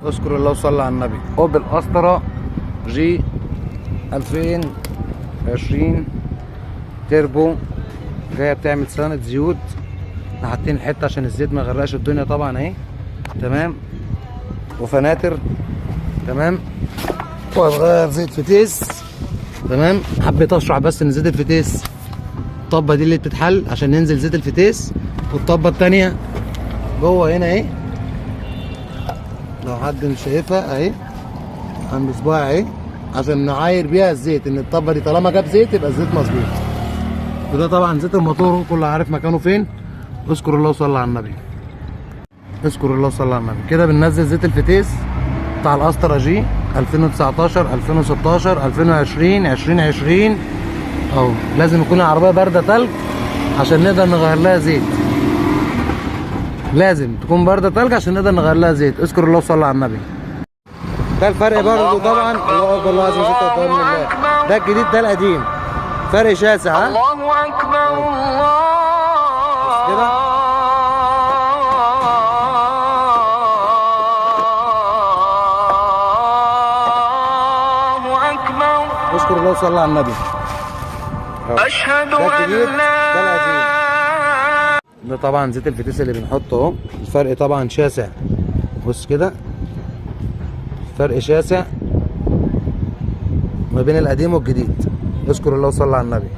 اذكر الله وصلى على النبي. اوبل استرا جي 2020 تيربو، جايه بتعمل صيانه زيوت. حاطين الحته عشان الزيت ما يغرقش الدنيا طبعا اهي، تمام، وفناتر، تمام، وهتغير زيت فتيس، تمام. حبيت اشرح بس ان زيت الفتيس الطبه دي اللي بتتحل عشان ينزل زيت الفتيس، والطبه التانيه جوه هنا اهي، لو حد مش شايفها اهي عند صباعي اهي، عشان نعاير بيها الزيت، ان الطبه دي طالما جاب زيت يبقى الزيت مظبوط. وده طبعا زيت الموتور، كله عارف مكانه فين. اذكر الله وصلى على النبي. اذكر الله وصلى على النبي. كده بننزل زيت الفتيس بتاع الاسترا جي 2019 2016 2020 2020 اهو. لازم يكون العربيه بارده تلج عشان نقدر نغير لها زيت، لازم تكون بارده تلج عشان نقدر نغير لها زيت. اذكر الله وصلى على النبي. ده الفرق برضه طبعا. الله اكبر، الله عز وجل، قدام الله. ده الجديد ده القديم، فرق شاسع. ها الله اكبر الله كده. اذكر الله وصلى على النبي. اشهد ده ان الجديد لا ده القديم. ده طبعا زيت الفتيس اللي بنحطه اهو. الفرق طبعا شاسع، بص كده، فرق شاسع ما بين القديم والجديد. اذكر الله وصلى على النبي.